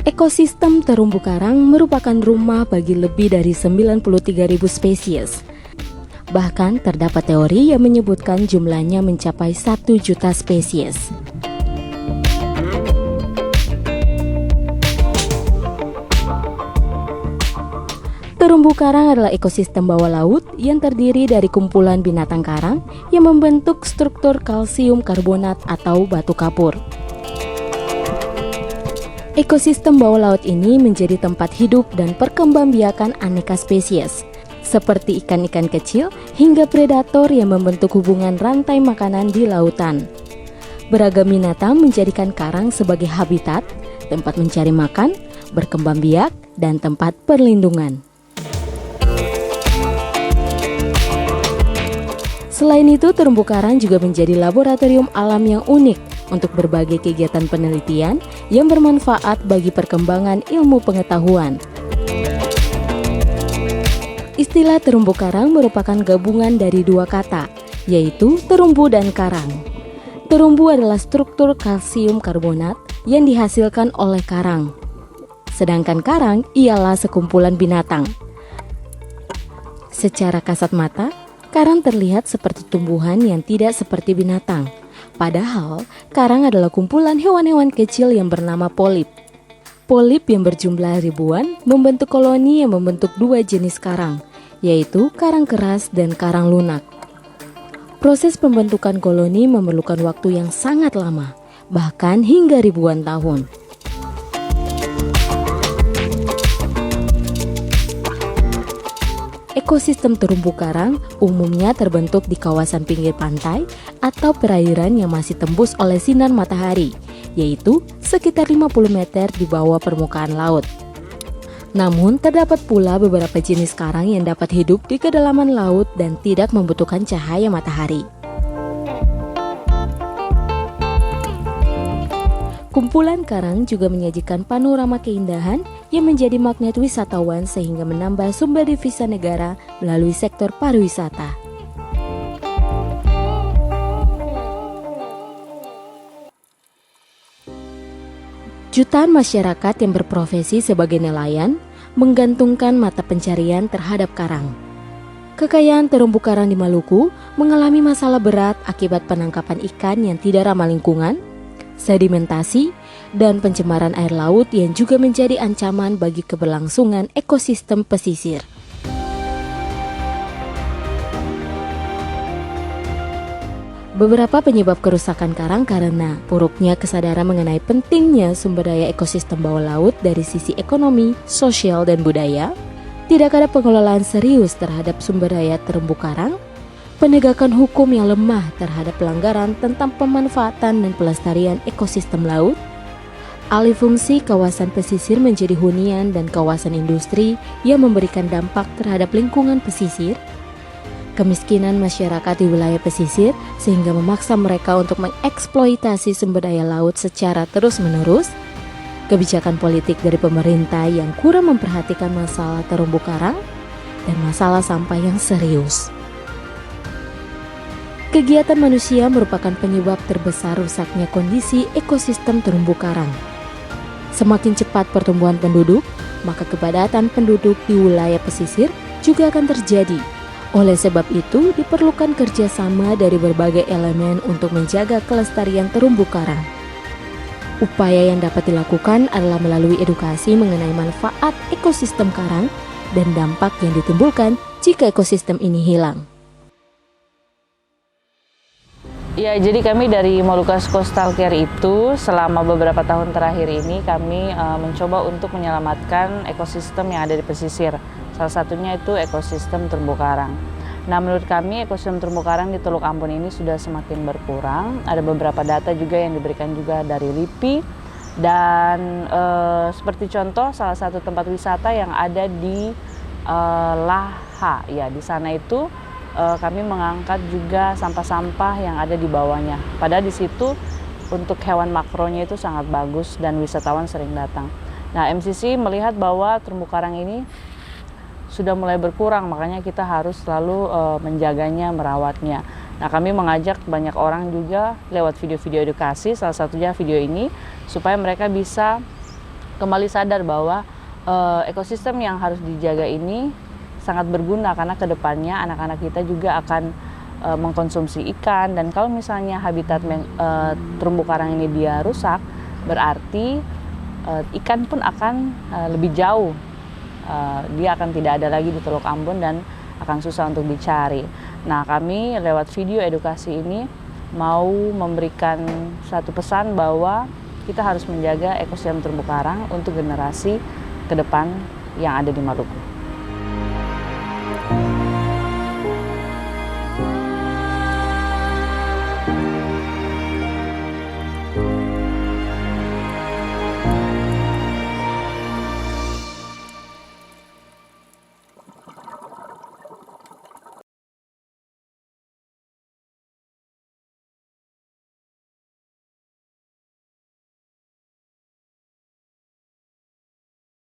Ekosistem terumbu karang merupakan rumah bagi lebih dari 93.000 spesies. Bahkan terdapat teori yang menyebutkan jumlahnya mencapai 1 juta spesies. Terumbu karang adalah ekosistem bawah laut yang terdiri dari kumpulan binatang karang yang membentuk struktur kalsium karbonat atau batu kapur. Ekosistem bawah laut ini menjadi tempat hidup dan perkembangbiakan aneka spesies, seperti ikan-ikan kecil hingga predator yang membentuk hubungan rantai makanan di lautan. Beragam binatang menjadikan karang sebagai habitat, tempat mencari makan, berkembang biak, dan tempat perlindungan. Selain itu, terumbu karang juga menjadi laboratorium alam yang unik untuk berbagai kegiatan penelitian yang bermanfaat bagi perkembangan ilmu pengetahuan. Istilah terumbu karang merupakan gabungan dari dua kata, yaitu terumbu dan karang. Terumbu adalah struktur kalsium karbonat yang dihasilkan oleh karang, sedangkan karang ialah sekumpulan binatang. Secara kasat mata, karang terlihat seperti tumbuhan yang tidak seperti binatang. Padahal, karang adalah kumpulan hewan-hewan kecil yang bernama polip. Polip yang berjumlah ribuan membentuk koloni yang membentuk dua jenis karang, yaitu karang keras dan karang lunak. Proses pembentukan koloni memerlukan waktu yang sangat lama, bahkan hingga ribuan tahun. Ekosistem terumbu karang umumnya terbentuk di kawasan pinggir pantai atau perairan yang masih tembus oleh sinar matahari, yaitu sekitar 50 meter di bawah permukaan laut. Namun, terdapat pula beberapa jenis karang yang dapat hidup di kedalaman laut dan tidak membutuhkan cahaya matahari. Kumpulan karang juga menyajikan panorama keindahan yang menjadi magnet wisatawan sehingga menambah sumber devisa negara melalui sektor pariwisata. Jutaan masyarakat yang berprofesi sebagai nelayan menggantungkan mata pencarian terhadap karang. Kekayaan terumbu karang di Maluku mengalami masalah berat akibat penangkapan ikan yang tidak ramah lingkungan, sedimentasi, dan pencemaran air laut yang juga menjadi ancaman bagi keberlangsungan ekosistem pesisir. Beberapa penyebab kerusakan karang karena buruknya kesadaran mengenai pentingnya sumber daya ekosistem bawah laut dari sisi ekonomi, sosial, dan budaya, tidak ada pengelolaan serius terhadap sumber daya terumbu karang, penegakan hukum yang lemah terhadap pelanggaran tentang pemanfaatan dan pelestarian ekosistem laut, alih fungsi kawasan pesisir menjadi hunian dan kawasan industri yang memberikan dampak terhadap lingkungan pesisir, kemiskinan masyarakat di wilayah pesisir sehingga memaksa mereka untuk mengeksploitasi sumber daya laut secara terus-menerus, kebijakan politik dari pemerintah yang kurang memperhatikan masalah terumbu karang, dan masalah sampah yang serius. Kegiatan manusia merupakan penyebab terbesar rusaknya kondisi ekosistem terumbu karang. Semakin cepat pertumbuhan penduduk, maka kepadatan penduduk di wilayah pesisir juga akan terjadi. Oleh sebab itu, diperlukan kerjasama dari berbagai elemen untuk menjaga kelestarian terumbu karang. Upaya yang dapat dilakukan adalah melalui edukasi mengenai manfaat ekosistem karang dan dampak yang ditimbulkan jika ekosistem ini hilang. Ya, jadi kami dari Molucas Coastal Care itu selama beberapa tahun terakhir ini kami mencoba untuk menyelamatkan ekosistem yang ada di pesisir. Salah satunya itu ekosistem terumbu karang. Nah, menurut kami ekosistem terumbu karang di Teluk Ambon ini sudah semakin berkurang. Ada beberapa data juga yang diberikan juga dari LIPI. Dan seperti contoh salah satu tempat wisata yang ada di Laha, ya di sana itu kami mengangkat juga sampah-sampah yang ada di bawahnya. Padahal di situ untuk hewan makronya itu sangat bagus dan wisatawan sering datang. Nah, MCC melihat bahwa terumbu karang ini sudah mulai berkurang, makanya kita harus selalu menjaganya, merawatnya. Nah, kami mengajak banyak orang juga lewat video-video edukasi, salah satunya video ini, supaya mereka bisa kembali sadar bahwa ekosistem yang harus dijaga ini sangat berguna karena kedepannya anak-anak kita juga akan mengkonsumsi ikan, dan kalau misalnya habitat terumbu karang ini dia rusak, berarti ikan pun akan lebih jauh, dia akan tidak ada lagi di Teluk Ambon dan akan susah untuk dicari. Nah, kami lewat video edukasi ini mau memberikan satu pesan bahwa kita harus menjaga ekosistem terumbu karang untuk generasi ke depan yang ada di Maluku.